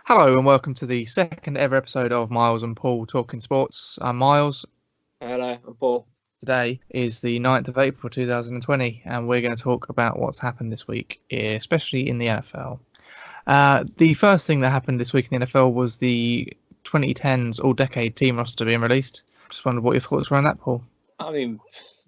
Hello and welcome to the second ever episode of Myles and Paul Talking Sports. I'm Myles. Hello, I'm Paul. Today is the 9th of April 2020 and we're going to talk about what's happened this week, especially in the NFL. The first thing that happened this week in the NFL was the 2010s All-Decade Team roster being released. Just wondered what your thoughts were on that, Paul. I mean,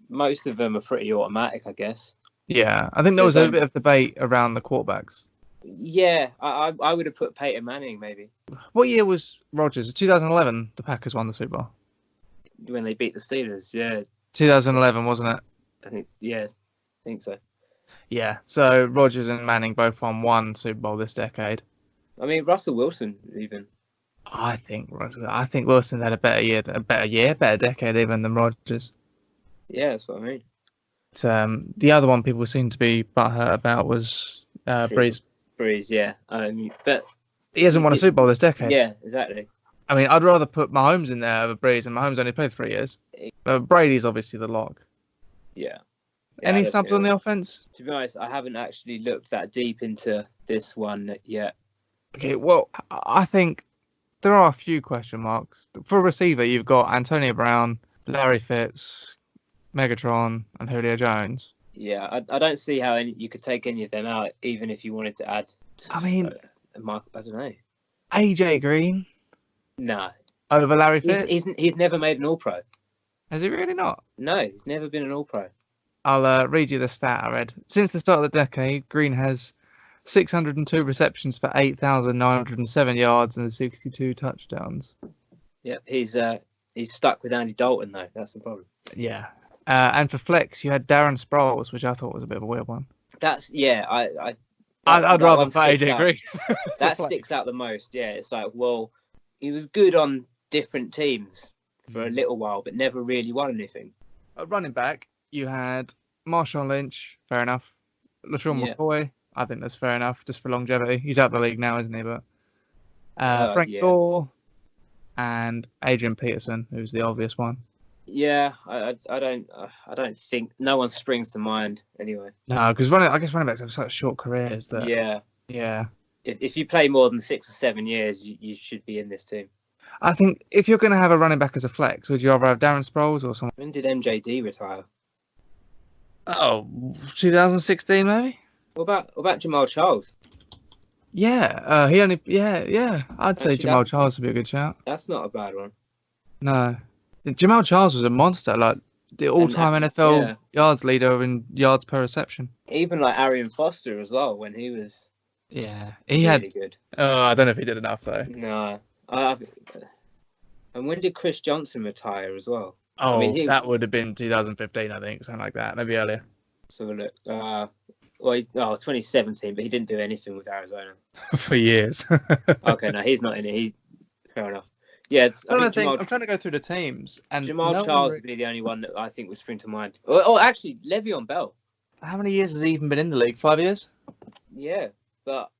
most of them are pretty automatic, I guess. Yeah, I think there was a bit of debate around the quarterbacks. Yeah, I would have put Peyton Manning maybe. What year was Rodgers? 2011, the Packers won the Super Bowl. When they beat the Steelers, yeah. 2011, wasn't it? I think so. Yeah, so Rodgers and Manning both won one Super Bowl this decade. I mean, Russell Wilson even. I think Wilson had a better decade even than Rodgers. Yeah, that's what I mean. But, the other one people seem to be butthurt about was Breeze. Breeze, yeah. But he hasn't won a Super Bowl this decade. Yeah, exactly. I mean, I'd rather put Mahomes in there over Breeze, and Mahomes only played 3 years. But Brady's obviously the lock. Yeah. Any snubs on the offense? To be honest, I haven't actually looked that deep into this one yet. Okay, well, I think there are a few question marks. For receiver, you've got Antonio Brown, Larry Fitz, Megatron, and Julio Jones. Yeah, I don't see how you could take any of them out, even if you wanted to add. I mean, I don't know. AJ Green. No. Over Larry Fitz. He's never made an All-Pro. Has he really not? No, he's never been an All-Pro. I'll read you the stat I read. Since the start of the decade, Green has 602 receptions for 8,907 yards and 62 touchdowns. Yeah, he's stuck with Andy Dalton though. That's the problem. Yeah. And for flex, you had Darren Sproles, which I thought was a bit of a weird one. That's I'd rather put AJ Green. That sticks out the most. Yeah, it's like, well, he was good on different teams for a little while, but never really won anything. At running back, you had Marshawn Lynch, fair enough. LaShawn McCoy, I think that's fair enough, just for longevity. He's out of the league now, isn't he? But Frank Gore and Adrian Peterson, who's the obvious one. Yeah, I don't think no one springs to mind anyway. No, because I guess running backs have such short careers that. Yeah. If you play more than 6 or 7 years, you should be in this team. I think if you're going to have a running back as a flex, would you rather have Darren Sproles or someone? When did MJD retire? Oh, 2016 maybe. What about Jamal Charles? Yeah, I'd say Jamal Charles would be a good shout. That's not a bad one. No. Jamal Charles was a monster, like the all-time NFL yards leader in yards per reception. Even like Arian Foster as well, when he was. Yeah, he had good. Oh, I don't know if he did enough though. No, and when did Chris Johnson retire as well? Oh, I mean, that would have been 2015, I think, something like that, maybe earlier. So look, 2017, but he didn't do anything with Arizona for years. Okay, no, he's not in it. Fair enough. Yeah, I'm trying to go through the teams, and Jamal Charles would be the only one that I think would spring to mind. Oh, actually, Le'Veon Bell. How many years has he even been in the league? 5 years? Yeah, but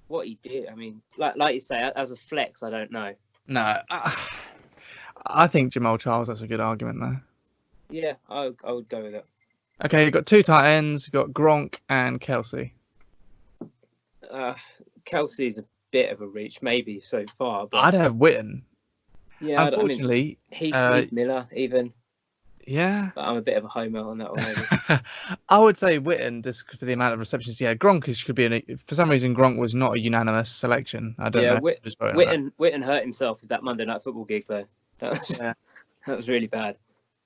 what he did, I mean, like you say, as a flex, I don't know. No, I think Jamal Charles. That's a good argument, though. Yeah, I would go with it. Okay, you've got two tight ends. You've got Gronk and Kelsey. Kelsey's a bit of a reach, maybe so far. But I'd have Witten. Yeah, unfortunately, Heath Miller even. Yeah, but I'm a bit of a homer on that one. Maybe. I would say Witten just for the amount of receptions. Yeah, Gronk could be for some reason Gronk was not a unanimous selection. I don't know. Witten hurt himself with that Monday Night Football gig though. That was really bad.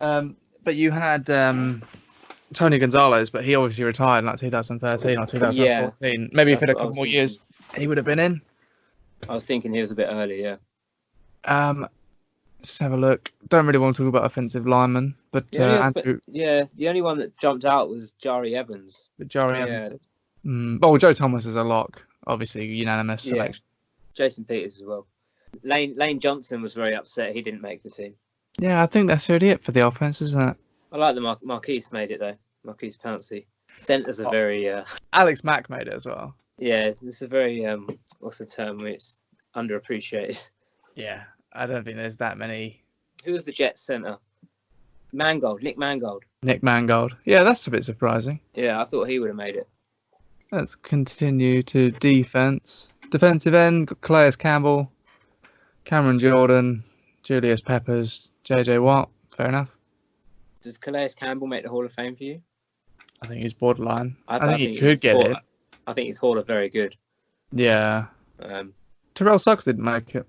But you had Tony Gonzalez, but he obviously retired in like 2013 or 2014. Yeah, maybe if he had a couple more years, he would have been in. I was thinking he was a bit early, yeah. Let's have a look. Don't really want to talk about offensive linemen, but Andrew. Yeah, the only one that jumped out was Jari Evans. But Jari Evans. Oh, Joe Thomas is a lock. Obviously, unanimous selection. Jason Peters as well. Lane Johnson was very upset he didn't make the team. Yeah, I think that's really it for the offense, isn't it? I like the Marquise made it though. Marquise Pouncey. Centers are very. Alex Mack made it as well. Yeah, it's a very what's the term? It's underappreciated. Yeah, I don't think there's that many. Who was the Jets center? Nick Mangold. Nick Mangold. Yeah, that's a bit surprising. Yeah, I thought he would have made it. Let's continue to defense. Defensive end, got Calais Campbell, Cameron Jordan, Julius Peppers, JJ Watt. Fair enough. Does Calais Campbell make the Hall of Fame for you? I think he's borderline. I think he could get it. I think his Hall are very good. Yeah. Terrell Suggs didn't make it.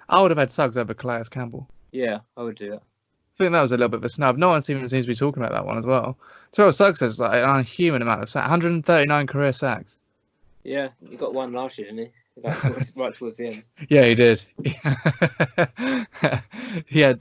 I would have had Suggs over Calais Campbell. Yeah, I would do that. I think that was a little bit of a snub. No one seems to be talking about that one as well. Terrell Suggs has like an unhuman amount of sacks, 139 career sacks. Yeah, he got one last year, didn't he? Right towards the end. Yeah, he did. He had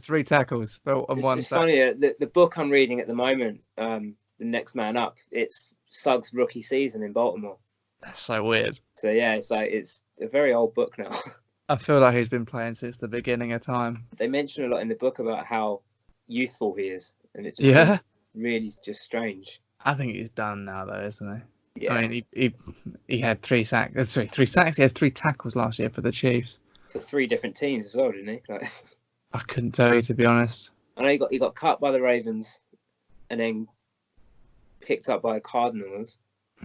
3 tackles on one It's sack. funny, the book I'm reading at the moment, The Next Man Up, it's Suggs' rookie season in Baltimore. That's so weird. So yeah, it's a very old book now. I feel like he's been playing since the beginning of time. They mention a lot in the book about how youthful he is, and it just seems really just strange. I think he's done now, though, isn't he? Yeah. I mean, he had 3 sacks. Sorry, 3 sacks. He had 3 tackles last year for the Chiefs. For 3 different teams as well, didn't he? I couldn't tell you, to be honest. I know he got cut by the Ravens, and then picked up by the Cardinals,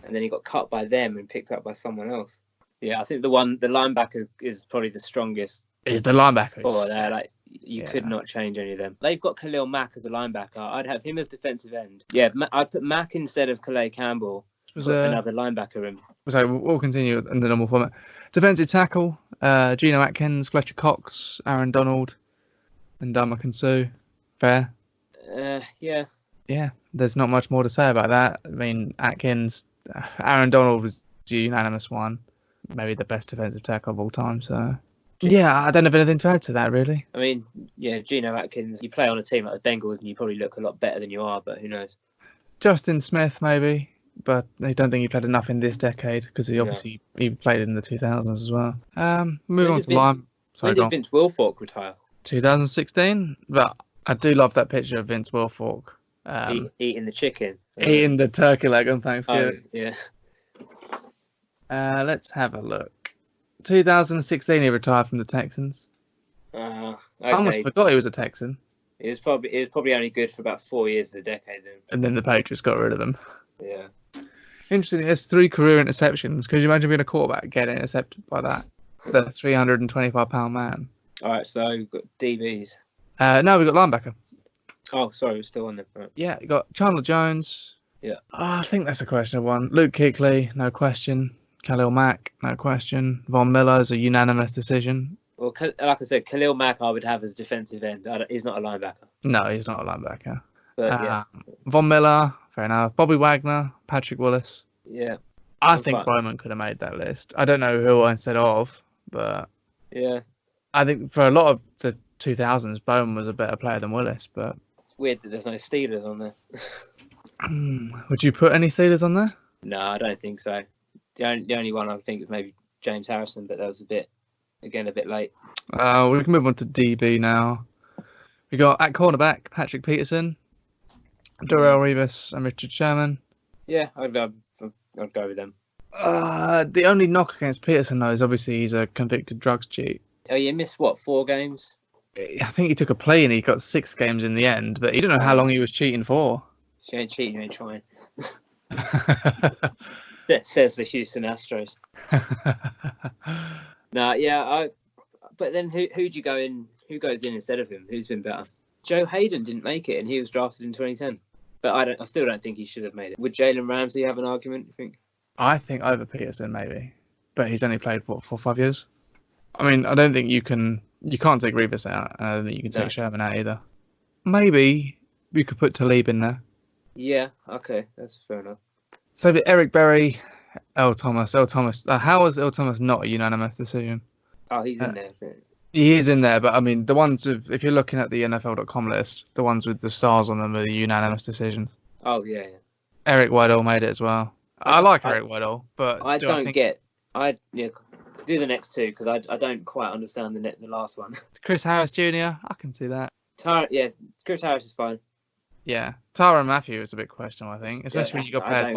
and then he got cut by them and picked up by someone else. Yeah, I think the linebacker is probably the strongest. Is the linebacker? Oh, there, you could not change any of them. They've got Khalil Mack as a linebacker. I'd have him as defensive end. Yeah, I'd put Mack instead of Calais Campbell. Another linebacker in. So we'll continue in the normal format. Defensive tackle: Geno Atkins, Fletcher Cox, Aaron Donald, and Ndamukong Suh. Fair. Yeah. Yeah, there's not much more to say about that. I mean, Atkins, Aaron Donald was the unanimous one. Maybe the best defensive tackle of all time. So, yeah, I don't have anything to add to that, really. I mean, yeah, Geno Atkins, you play on a team like the Bengals and you probably look a lot better than you are, but who knows? Justin Smith, maybe, but I don't think he played enough in this decade because he obviously he played in the 2000s as well. Move on to line. When did Vince Wilfork retire? 2016, but I do love that picture of Vince Wilfork. Eating the chicken. Eating the turkey leg on Thanksgiving. Oh, yeah. Let's have a look. 2016, he retired from the Texans. Okay. I almost forgot he was a Texan. It was probably only good for about 4 years of the decade then. And then the Patriots got rid of him. Yeah. Interesting. There's 3 career interceptions. Could you imagine being a quarterback getting intercepted by that? The 325-pound man. All right. So we've got DBs. No, we've got linebacker. Oh, sorry, we're still on there. Right. Yeah, you got Chandler Jones. Yeah. I think that's a question of one. Luke Kuechly, no question. Khalil Mack, no question. Von Miller is a unanimous decision. Well, like I said, Khalil Mack I would have as defensive end. He's not a linebacker. No, he's not a linebacker. But yeah. Von Miller, fair enough. Bobby Wagner, Patrick Willis. Yeah. I think Bowman could have made that list. I don't know who instead of, but yeah. I think for a lot of the 2000s, Bowman was a better player than Willis, but it's weird that there's no Steelers on there. Would you put any Steelers on there? No, I don't think so. The only one I think is maybe James Harrison, but that was a bit late. We can move on to DB now. We got at cornerback Patrick Peterson, Darrell Revis, and Richard Sherman. Yeah, I'd go with them. The only knock against Peterson though is obviously he's a convicted drugs cheat. Oh, you missed what, 4 games? I think he took a plea and he got 6 games in the end, but he didn't know how long he was cheating for. If you ain't cheating, you ain't trying. That says the Houston Astros. No, yeah, but then who'd you go in? Who goes in instead of him? Who's been better? Joe Hayden didn't make it, and he was drafted in 2010. But I still don't think he should have made it. Would Jalen Ramsey have an argument, you think? I think over Peterson maybe, but he's only played for 4 or 5 years. I mean, I don't think you can't take Revis out, and I don't think you can take Sherman out either. Maybe we could put Talib in there. Yeah, okay, that's fair enough. So Eric Berry, Earl Thomas. How was Earl Thomas not a unanimous decision? Oh, he's in there. He is in there, but I mean, the ones if you're looking at the NFL.com list, the ones with the stars on them are the unanimous decisions. Oh yeah. Eric Weddle made it as well. I like Eric Weddle, but I do the next 2 because I don't quite understand the last one. Chris Harris Jr. I can see that. Chris Harris is fine. Yeah, Tyrann Mathieu is a big question, I think, especially when you got players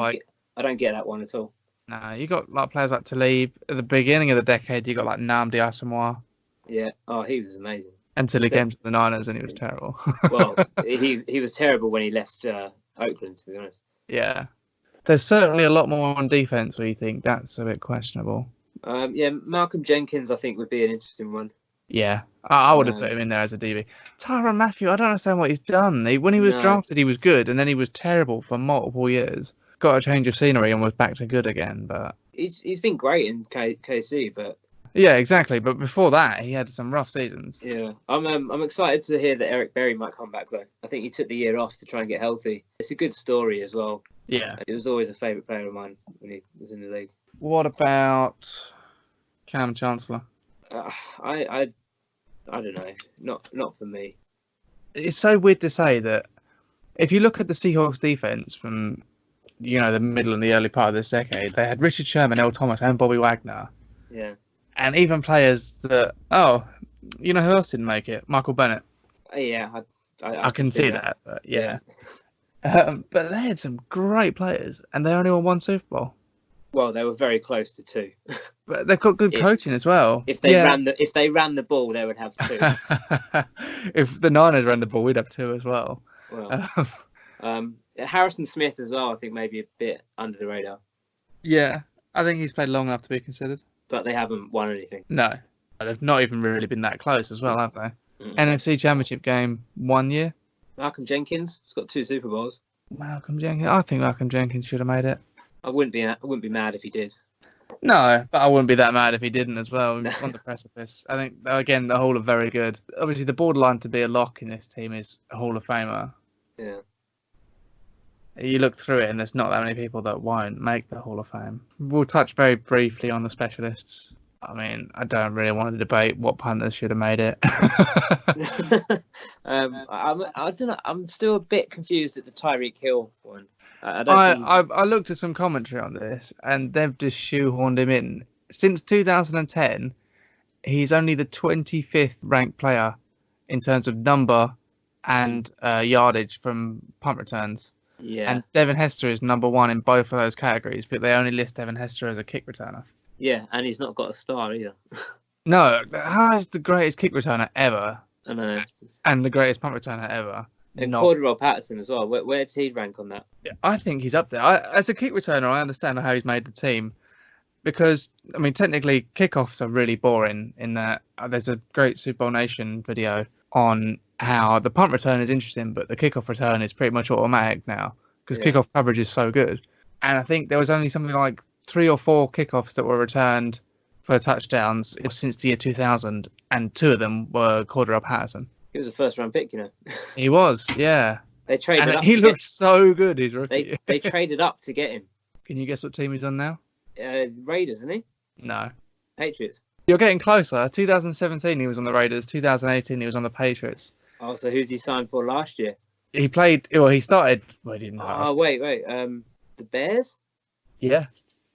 I don't get that one at all. No, you got players like Talib. At the beginning of the decade, you got like Nnamdi Asomugha. Yeah. Oh, he was amazing. Until he came to the Niners and he was terrible. Well, he was terrible when he left Oakland, to be honest. Yeah. There's certainly a lot more on defense where you think that's a bit questionable. Yeah, Malcolm Jenkins, I think, would be an interesting one. Yeah, I would have put him in there as a DB. Tyrann Mathieu, I don't understand what he's done. When he was drafted, he was good, and then he was terrible for multiple years. Got a change of scenery and was back to good again, but he's been great in KC, but yeah, exactly. But before that, he had some rough seasons. Yeah, I'm excited to hear that Eric Berry might come back though. I think he took the year off to try and get healthy. It's a good story as well. Yeah, it was always a favourite player of mine when he was in the league. What about Cam Chancellor? I don't know. Not for me. It's so weird to say that if you look at the Seahawks defense from the middle and the early part of this decade, they had Richard Sherman, Earl Thomas, and Bobby Wagner. Yeah. And even players that who else didn't make it? Michael Bennett. Yeah, I can see that. But yeah. But they had some great players, and they only won one Super Bowl. Well, they were very close to two. But they've got good coaching as well. If they ran the ball, they would have two. If the Niners ran the ball, we'd have two as well. Well, Harrison Smith as well, I think maybe a bit under the radar. Yeah, I think he's played long enough to be considered. But they haven't won anything. No, they've not even really been that close as well, have they? NFC Championship game 1 year. Malcolm Jenkins has got 2 Super Bowls. Malcolm Jenkins, I think Malcolm Jenkins should have made it. I wouldn't be mad if he did. No, but I wouldn't be that mad if he didn't as well. On the precipice. I think again the Hall are very good. Obviously, the borderline to be a lock in this team is a Hall of Famer. Yeah. You look through it, and there's not that many people that won't make the Hall of Fame. We'll touch very briefly on the specialists. I mean, I don't really want to debate what punters should have made it. I don't know. I'm still a bit confused at the Tyreek Hill one. I looked at some commentary on this, and they've just shoehorned him in. Since 2010, he's only the 25th ranked player in terms of number and yardage from punt returns. Yeah. And Devin Hester is number 1 in both of those categories, but they only list Devin Hester as a kick returner. Yeah, and he's not got a star either. No, how is the greatest kick returner ever? I know. And the greatest punt returner ever? And Cordarrelle Patterson as well. Where does he rank on that? I think he's up there. As a kick returner, I understand how he's made the team. Because, I mean, technically, kickoffs are really boring in that there's a great Super Bowl Nation video on how the punt return is interesting, but the kickoff return is pretty much automatic now because kickoff coverage is so good. And I think there was only something like 3 or 4 kickoffs that were returned for touchdowns since the year 2000, and 2 of them were Cordarrelle Patterson. He was a first-round pick, He was, yeah. They traded up. He looks so good, his rookie. They traded up to get him. Can you guess what team he's on now? Raiders, isn't he? No. Patriots. You're getting closer. 2017 he was on the Raiders. 2018 he was on the Patriots. Oh, so who's he signed for last year? He started. Well, he didn't. Oh, wait. The Bears? Yeah.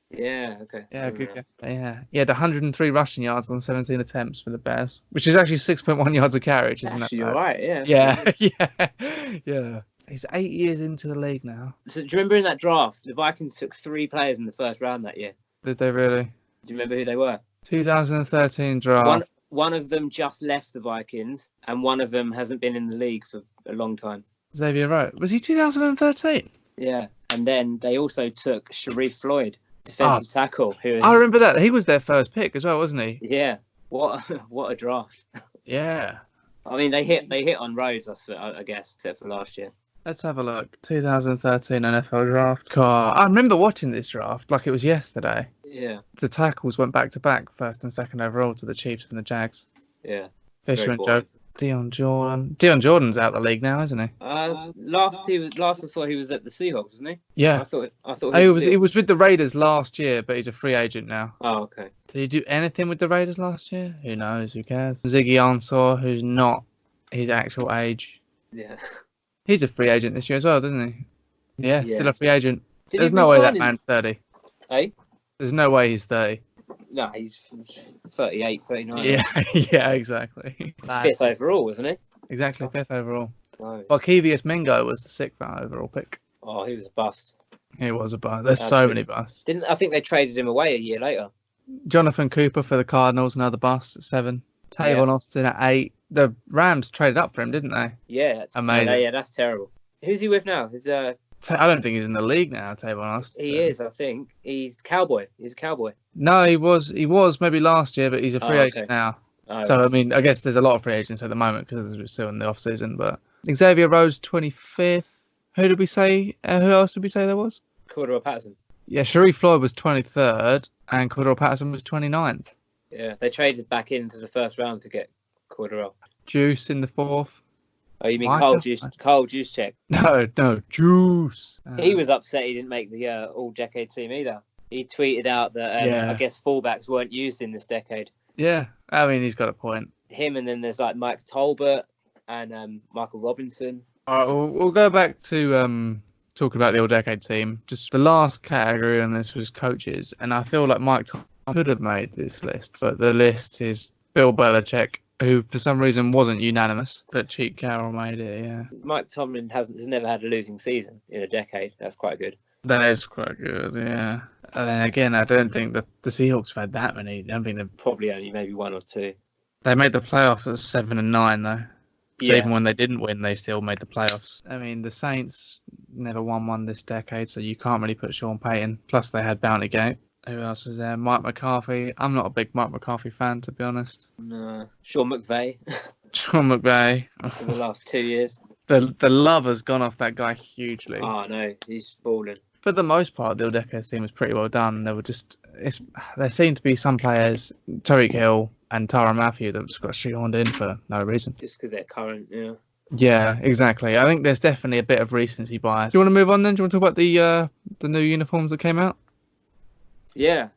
Yeah, okay. Yeah, good guess. Yeah. He had 103 rushing yards on 17 attempts for the Bears, which is actually 6.1 yards a carry, isn't actually, that you're right, yeah. Yeah. He's 8 years into the league now. So do you remember in that draft, the Vikings took 3 players in the first round that year? Did they really? Do you remember who they were? 2013 draft. One of them just left the Vikings, and one of them hasn't been in the league for a long time. Xavier Wright. Was he 2013? Yeah, and then they also took Sharif Floyd, defensive tackle. I remember that. He was their first pick as well, wasn't he? Yeah. What a draft. Yeah. I mean, they hit on roads, I guess, except for last year. Let's have a look. 2013 NFL draft. God, I remember watching this draft like it was yesterday. Yeah. The tackles went back to back, first and second overall to the Chiefs and the Jags. Yeah. Fisher and Joe. Dion Jordan. Dion Jordan's out the league now, isn't he? Last I saw he was at the Seahawks, wasn't he? Yeah. I thought he was with the Raiders last year, but he's a free agent now. Oh, okay. Did he do anything with the Raiders last year? Who knows? Who cares? Ziggy Ansah, who's not his actual age. Yeah. He's a free agent this year as well, doesn't he? Yeah. Still a free agent. There's no way that man's 30. Hey? There's no way he's 30. No, he's 38, 39. Yeah, exactly. 5th overall, wasn't he? Exactly, 5th overall. No. Well, Kevius Mingo was the 6th overall pick. Oh, he was a bust. He was a bust. There's so many busts. I think they traded him away a year later. Jonathan Cooper for the Cardinals, another bust at 7. Tavon Austin at 8. The Rams traded up for him, didn't they? Yeah. Amazing. Yeah, that's terrible. Who's he with now? I don't think he's in the league now, to be honest. He is, I think. He's Cowboy. He's a Cowboy. No, he was maybe last year, but he's a free agent Okay. now. Oh, So, I mean, I guess there's a lot of free agents at the moment because we're still in the off-season. But Xavier Rose, 25th. Who did we say? Who else did we say there was? Cordero Patterson. Yeah, Sharif Floyd was 23rd and Cordero Patterson was 29th. Yeah, they traded back into the first round to get Cordero. Juice in the 4th. Oh, you mean Micah? Carl Juszczyk? No, Juice. He was upset he didn't make the all-decade team either. He tweeted out that I guess fullbacks weren't used in this decade. Yeah, I mean, he's got a point. Him, and then there's like Mike Tolbert and Michael Robinson. All right, we'll go back to talking about the all-decade team. Just the last category on this was coaches, and I feel like Mike Tomlin could have made this list, but the list is Bill Belichick, who for some reason wasn't unanimous, but Cheat Carroll made it. Yeah, Mike Tomlin has never had a losing season in a decade. That's quite good. That is quite good. Yeah, and then again, I don't think that the Seahawks have had that many. I don't think they've Probably only maybe one or two. They made the playoffs at 7 and 9 though. So Yeah. even when they didn't win, they still made the playoffs. I mean, the Saints never won one this decade, so you can't really put Sean Payton. Plus, they had Bounty Gate. Who else was there? Mike McCarthy. I'm not a big Mike McCarthy fan, to be honest. No. Sean McVay Sean McVay. for the last 2 years. The love has gone off that guy hugely. Oh no, he's fallen. For the most part, the All Decades team was pretty well done. There seemed to be some players, Tariq Hill and Tyrann Mathieu, that just got shoehorned in for no reason. Just because they're current, yeah. Yeah, exactly. I think there's definitely a bit of recency bias. Do you want to move on then? Do you want to talk about the new uniforms that came out? Yeah.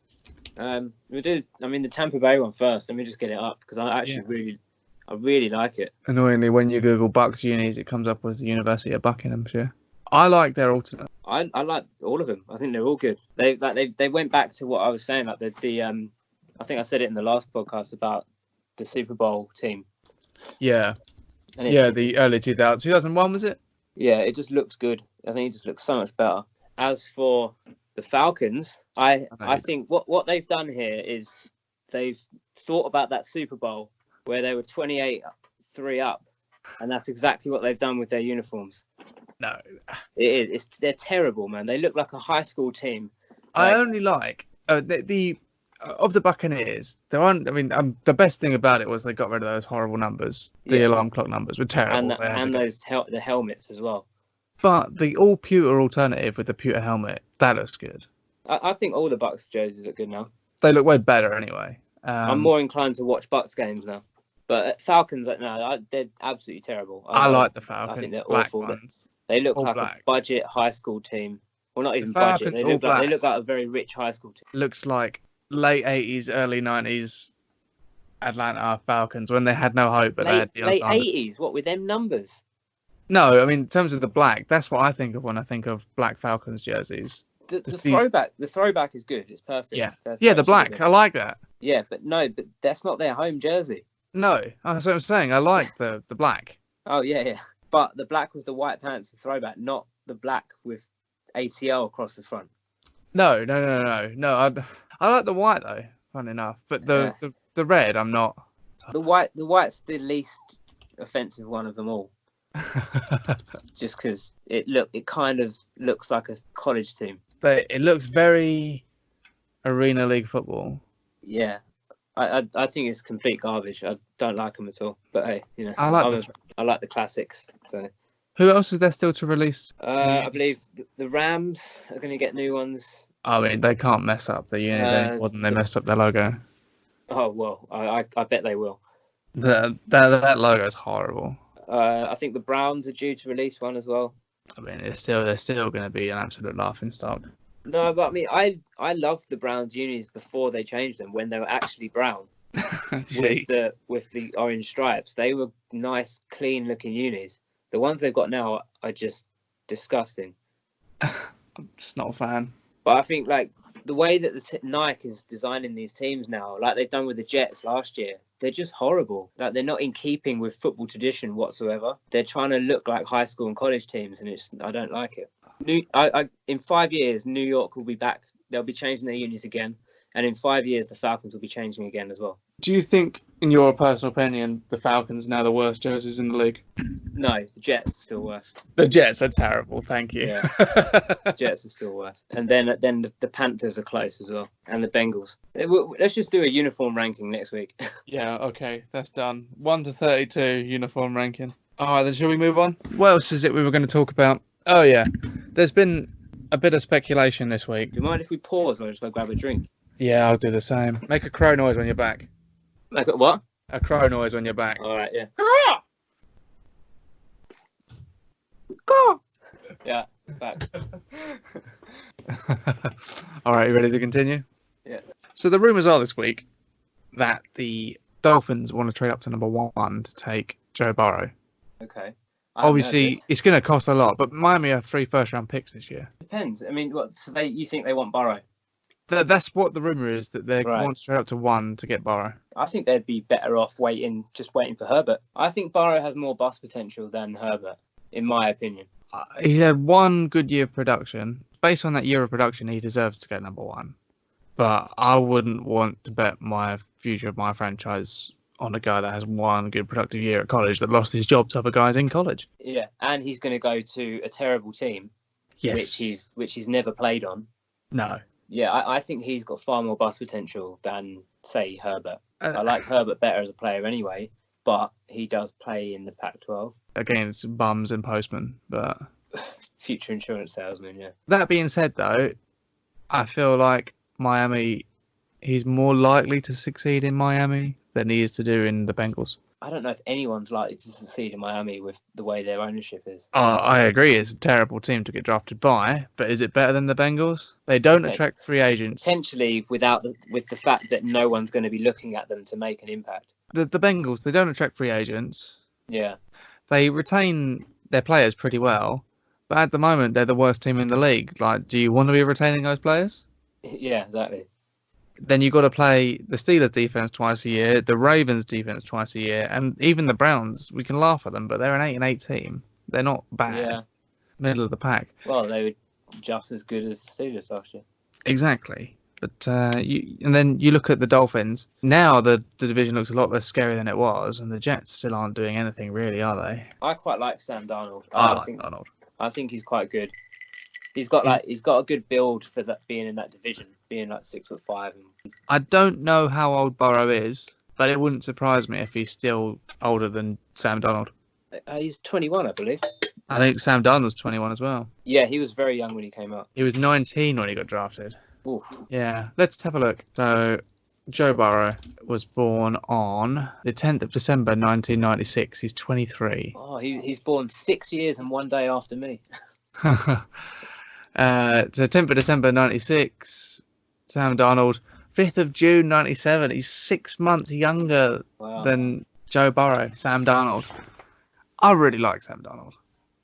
We do. I mean, the Tampa Bay one first. Let me just get it up because I actually really like it. Annoyingly, when you Google Bucks unis, it comes up as the University of Buckinghamshire. I like their alternate. I like all of them. I think they're all good. They went back to what I was saying, like the I think I said it in the last podcast about the Super Bowl team. Yeah. And the early 2000s. 2001 was it? Yeah, it just looks good. I think it just looks so much better. As for the Falcons, I think what they've done here is they've thought about that Super Bowl where they were 28-3 up, and that's exactly what they've done with their uniforms. No. They're terrible, man. They look like a high school team. I only like the of the Buccaneers. The best thing about it was they got rid of those horrible numbers. The alarm clock numbers were terrible. And the helmets as well. But the all pewter alternative with the pewter helmet, that looks good. I think all the Bucks jerseys look good now. They look way better anyway. I'm more inclined to watch Bucks games now. But Falcons, they're absolutely terrible. I like the Falcons. I think they're black awful. Ones. They look All like black. a budget high school team. Well, not even Falcons, budget. all black. They look like a very rich high school team. Looks like late 80s, early 90s Atlanta Falcons when they had no hope, but they had Deion late Sanders. 80s. What with them numbers? No, I mean in terms of the black, that's what I think of when I think of black Falcons jerseys. The throwback is good. It's perfect. Yeah, That's the actually black. good. I like that. Yeah, but that's not their home jersey. No, that's what I'm saying. I like the black. Oh yeah. But the black with the white pants, the throwback, not the black with ATL across the front. No. I like the white though. Fun enough, but the red, I'm not. The white's the least offensive one of them all. Just because it kind of looks like a college team. But it looks very Arena League football. Yeah, I think it's complete garbage. I don't like them at all. But hey, I like the classics. So who else is there still to release? I believe the Rams are going to get new ones. I mean, they can't mess up the unis any more than they messed up their logo. Oh well, I bet they will. That logo is horrible. I think the Browns are due to release one as well. I mean, they're still going to be an absolute laughing stock. No, but I mean, I loved the Browns unis before they changed them when they were actually brown with the orange stripes. They were nice, clean looking unis. The ones they've got now are just disgusting. I'm just not a fan. But I think like the way that Nike is designing these teams now, like they've done with the Jets last year, they're just horrible. Like they're not in keeping with football tradition whatsoever. They're trying to look like high school and college teams, and I don't like it. In 5 years, New York will be back. They'll be changing their unis again, And in 5 years, the Falcons will be changing again as well. Do you think, in your personal opinion, the Falcons are now the worst jerseys in the league? No, the Jets are still worse. The Jets are terrible, thank you. Yeah, Jets are still worse. And then the Panthers are close as well, and the Bengals. Let's just do a uniform ranking next week. Yeah, okay, that's done. 1 to 32 uniform ranking. All right, then shall we move on? What else is it we were going to talk about? Oh yeah, there's been a bit of speculation this week. Do you mind if we pause or just go grab a drink? Yeah, I'll do the same. Make a crow noise when you're back. Like what? A crow noise when you're back. All right, yeah. Yeah, back. All right, you ready to continue? Yeah. So the rumours are this week that the Dolphins want to trade up to number 1 to take Joe Burrow. Okay. Obviously, it's going to cost a lot, but Miami have 3 first-round picks this year. Depends. I mean, what? So you think they want Burrow? That's what the rumour is, that they want to trade up to 1 to get Burrow. I think they'd be better off just waiting for Herbert. I think Burrow has more bust potential than Herbert, in my opinion. He's had 1 good year of production. Based on that year of production, he deserves to go number 1. But I wouldn't want to bet my future of my franchise on a guy that has 1 good productive year at college that lost his job to other guys in college. Yeah, and he's going to go to a terrible team, yes, which he's never played on. No. Yeah, I think he's got far more bust potential than, say, Herbert. I like Herbert better as a player anyway, but he does play in the Pac-12. Against bums and postmen, but... Future insurance salesman, yeah. That being said, though, I feel like Miami, he's more likely to succeed in Miami than he is to do in the Bengals. I don't know if anyone's likely to succeed in Miami with the way their ownership is. I agree, it's a terrible team to get drafted by, but is it better than the Bengals? They don't attract free agents. Potentially with the fact that no one's going to be looking at them to make an impact. The Bengals, they don't attract free agents. Yeah. They retain their players pretty well, but at the moment they're the worst team in the league. Like, do you want to be retaining those players? Yeah, exactly. Then you've got to play the Steelers defense twice a year, the Ravens defense twice a year, and even the Browns. We can laugh at them, but they're an 8-8 team. They're not bad. Yeah. Middle of the pack. Well, they were just as good as the Steelers last year. Exactly. But and then you look at the Dolphins. Now the division looks a lot less scary than it was, and the Jets still aren't doing anything really, are they? I quite like Sam Darnold. I like Darnold. I think he's quite good. He's got a good build for that, being in that division, being like 6'5". I don't know how old Burrow is, but it wouldn't surprise me if he's still older than Sam Darnold. He's 21, I believe. I think Sam Darnold's 21 as well. Yeah, he was very young when he came up. He was 19 when he got drafted. Oof. Yeah, let's have a look. So, Joe Burrow was born on the 10th of December 1996. He's 23. Oh, he's born 6 years and 1 day after me. So 10th of December 96, Sam Darnold. 5th of June 97. He's 6 months younger than Joe Burrow, Sam Darnold. I really like Sam Darnold.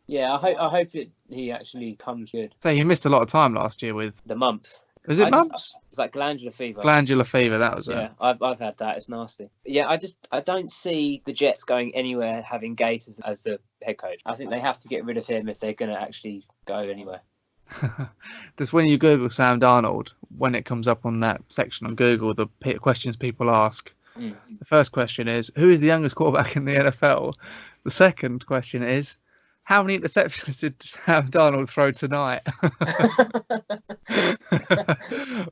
Yeah, I hope he actually comes good. So he missed a lot of time last year with the mumps. Was it mumps? It's like glandular fever. Glandular fever, that was it. Yeah, I've had that. It's nasty. Yeah, I don't see the Jets going anywhere having Gase as the head coach. I think they have to get rid of him if they're going to actually go anywhere. Just when you Google Sam Darnold, when it comes up on that section on Google, the questions people ask, the first question is, who is the youngest quarterback in the NFL? The second question is, how many interceptions did Sam Darnold throw tonight?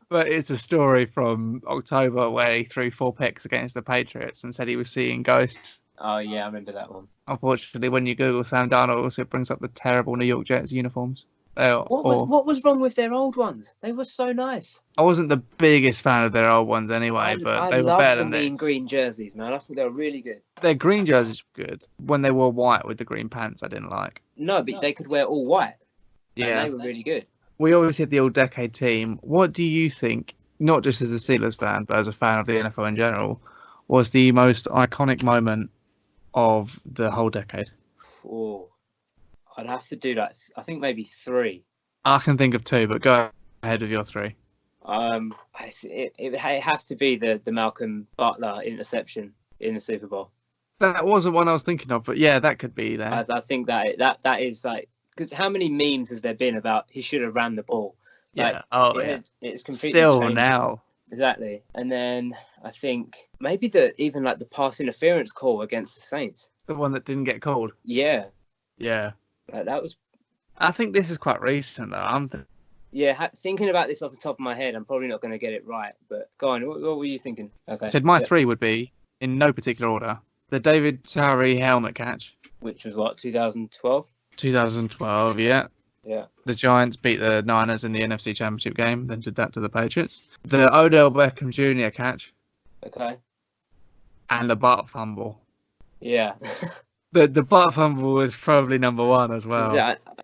But it's a story from October where he threw 4 picks against the Patriots and said he was seeing ghosts. Oh, yeah, I remember that one. Unfortunately, when you Google Sam Darnold, also it brings up the terrible New York Jets uniforms. What was wrong with their old ones? They were so nice. I wasn't the biggest fan of their old ones anyway, but they were better than this. I love the mean green jerseys, man. I thought they were really good. Their green jerseys were good. When they wore white with the green pants, I didn't like. No, but they could wear all white. Yeah. And they were really good. We always had the all-decade team. What do you think, not just as a Steelers fan, but as a fan of the NFL in general, was the most iconic moment of the whole decade? Oh, I'd have to do that. I think maybe 3. I can think of 2, but go ahead with your 3. It has to be the Malcolm Butler interception in the Super Bowl. That wasn't one I was thinking of, but yeah, that could be there. I think that is like, because how many memes has there been about he should have ran the ball? Like, yeah. Oh, yeah. It's completely still changed. now. exactly. And then I think maybe even like the pass interference call against the Saints. The one that didn't get called. Yeah, Yeah. like that was. I think this is quite recent though. Yeah, thinking about this off the top of my head, I'm probably not going to get it right. But go on, what were you thinking? Okay. I said my three would be, in no particular order, the David Towery helmet catch. Which was what, 2012? 2012, yeah. Yeah. The Giants beat the Niners in the NFC Championship game, then did that to the Patriots. The Odell Beckham Jr. catch. Okay. And the Bart fumble. Yeah. The Bart fumble was probably number one as well.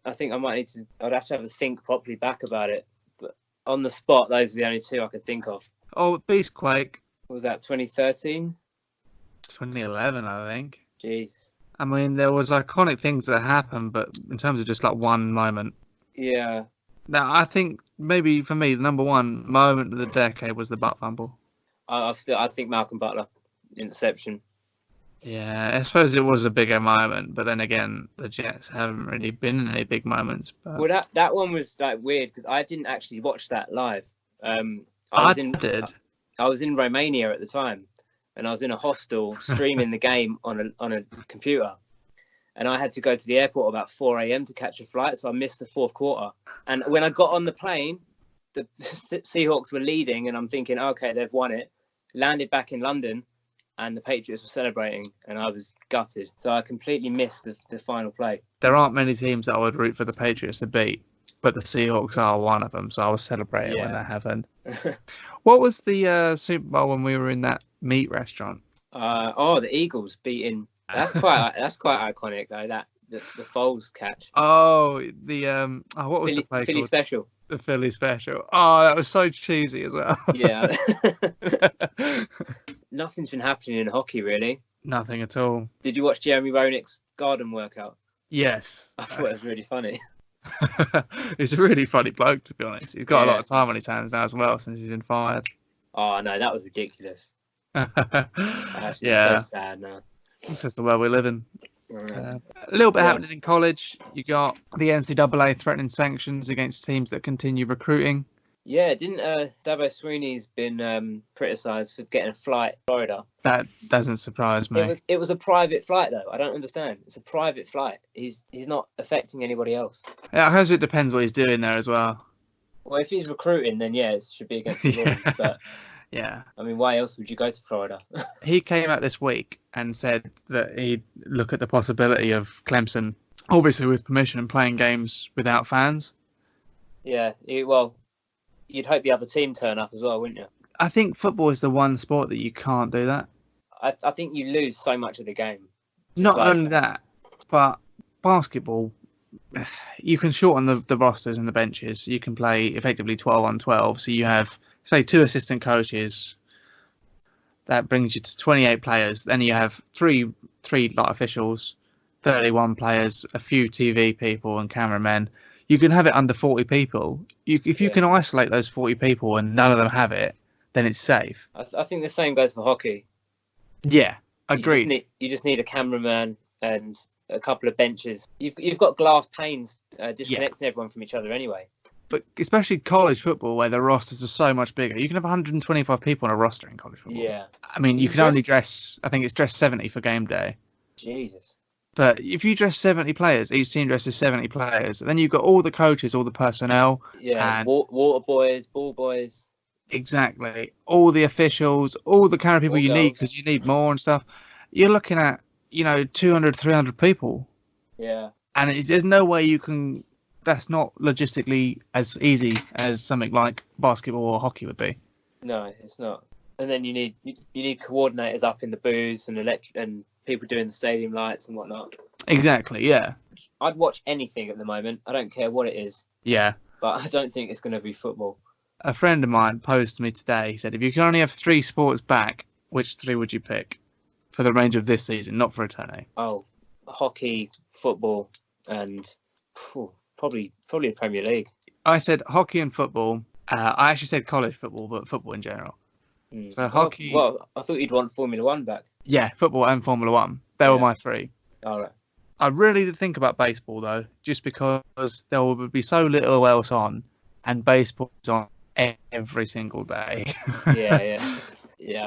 I think I'd have to have a think properly back about it. But on the spot, those are the only two I could think of. Oh, Beastquake. What was that, 2013? 2011, I think. Jeez. I mean, there was iconic things that happened, but in terms of just like one moment. Yeah. Now, I think maybe for me, the number one moment of the decade was the Bart fumble. I think Malcolm Butler interception. Yeah, I suppose it was a bigger moment, but then again, the Jets haven't really been in any big moments. But... Well, that one was like weird because I didn't actually watch that live. I did. I was in Romania at the time, and I was in a hostel streaming the game on a computer, and I had to go to the airport about 4 a.m. to catch a flight, so I missed the fourth quarter. And when I got on the plane, the Seahawks were leading, and I'm thinking, okay, they've won it. Landed back in London, and the Patriots were celebrating, and I was gutted. So I completely missed the final play. There aren't many teams that I would root for the Patriots to beat, but the Seahawks are one of them, so I was celebrating when that happened. What was the Super Bowl when we were in that meat restaurant? The Eagles beating. That's quite iconic though. That the Foles catch. Oh, what was the play Philly called? Special. The Philly Special. Oh, that was so cheesy as well. Yeah. Nothing's been happening in hockey really. Nothing at all. Did you watch Jeremy Roenick's garden workout? Yes. I thought it was really funny. He's a really funny bloke, to be honest. He's got a lot of time on his hands now as well since he's been fired. Oh no, that was ridiculous. Actually, so sad now. It's just the world we live in. A little bit happening in college. You got the NCAA threatening sanctions against teams that continue recruiting. Yeah, didn't Dabo Sweeney's been criticised for getting a flight to Florida? That doesn't surprise me. It was a private flight though. I don't understand. It's a private flight. He's not affecting anybody else. Yeah, I suppose it depends what he's doing there as well. Well, if he's recruiting, then yeah, it should be against the rules. But yeah. I mean, why else would you go to Florida? He came out this week and said that he'd look at the possibility of Clemson, obviously with permission, playing games without fans. Yeah, well, you'd hope the other team turn up as well, wouldn't you? I think football is the one sport that you can't do that. I think you lose so much of the game. Not only that, but basketball, you can shorten the rosters and the benches. You can play effectively 12 on 12. So you have, say, 2 assistant coaches. That brings you to 28 players. Then you have three officials, 31 players, a few TV people and cameramen. You can have it under 40 people. If you can isolate those 40 people and none of them have it, then it's safe. I think the same goes for hockey. Yeah, agreed. You just need a cameraman and a couple of benches. You've got glass panes disconnecting everyone from each other anyway. But especially college football, where the rosters are so much bigger, you can have 125 people on a roster in college football. Yeah. I mean, you can only dress. I think it's dress 70 for game day. Jesus. But if you dress 70 players, each team dresses 70 players, then you've got all the coaches, all the personnel. Yeah, water boys, ball boys. Exactly. All the officials, all the kind of people you need, because you need more and stuff. You're looking at, 200, 300 people. Yeah. And there's no way you can... That's not logistically as easy as something like basketball or hockey would be. No, it's not. And then you need coordinators up in the booths and people doing the stadium lights and whatnot. Exactly, yeah. I'd watch anything at the moment. I don't care what it is. Yeah. But I don't think it's going to be football. A friend of mine posed to me today. He said, if you could only have 3 sports back, which 3 would you pick for the range of this season, not for eternity? Oh, hockey, football, and probably the Premier League. I said hockey and football. I actually said college football, but football in general. So hockey... Well, I thought you'd want Formula 1 back. Yeah, football and Formula 1. They were my 3. All right. I really did think about baseball, though, just because there will be so little else on, and baseball is on every single day. Yeah.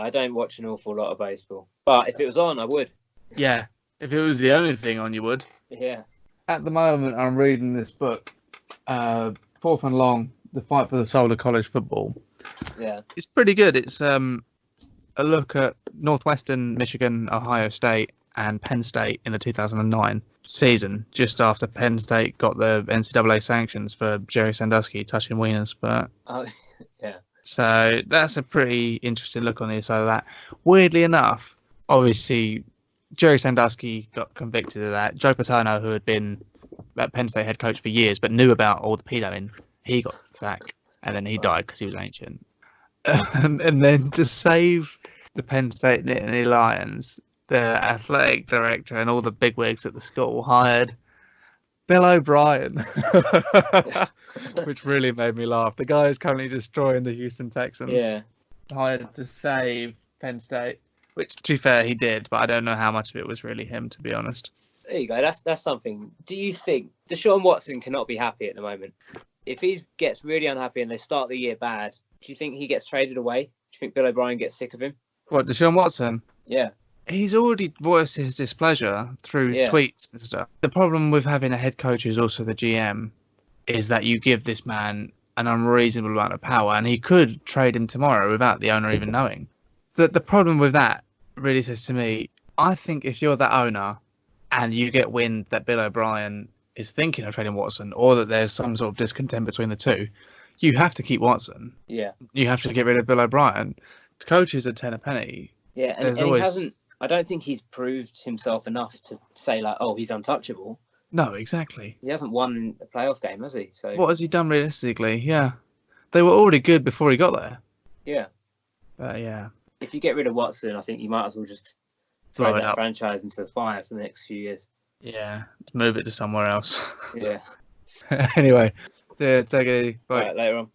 I don't watch an awful lot of baseball, but if it was on, I would. Yeah, if it was the only thing on, you would. Yeah. At the moment, I'm reading this book, Fourth and Long, The Fight for the Soul of College Football. Yeah. It's pretty good. It's a look at Northwestern, Michigan, Ohio State, and Penn State in the 2009 season, just after Penn State got the NCAA sanctions for Jerry Sandusky touching wieners. But Oh, yeah. so that's a pretty interesting look on the side of that. Weirdly enough, obviously, Jerry Sandusky got convicted of that. Joe Paterno, who had been at Penn State head coach for years but knew about all the pedoing, he got sacked and then he died because he was ancient. And then to save the Penn State Nittany Lions, the athletic director and all the bigwigs at the school hired Bill O'Brien, which really made me laugh. The guy is currently destroying the Houston Texans. Yeah. Hired to save Penn State, which, to be fair, he did, but I don't know how much of it was really him, to be honest. There you go. That's something. Do you think Deshaun Watson cannot be happy at the moment? If he gets really unhappy and they start the year bad, do you think he gets traded away? Do you think Bill O'Brien gets sick of him? What, Deshaun Watson? Yeah. He's already voiced his displeasure through tweets and stuff. The problem with having a head coach who's also the GM is that you give this man an unreasonable amount of power, and he could trade him tomorrow without the owner even knowing. The problem with that really says to me, I think if you're that owner and you get wind that Bill O'Brien is thinking of trading Watson, or that there's some sort of discontent between the two, you have to keep Watson. Yeah. You have to get rid of Bill O'Brien. The coach is a ten a penny. Yeah, and he hasn't. I don't think he's proved himself enough to say like, oh, he's untouchable. No, exactly. He hasn't won a playoff game, has he? So what has he done realistically? Yeah, they were already good before he got there. Yeah. Yeah. If you get rid of Watson, I think you might as well just throw that franchise into the fire for the next few years. Yeah, move it to somewhere else. Yeah. Anyway, take it easy. Bye. All right, later on.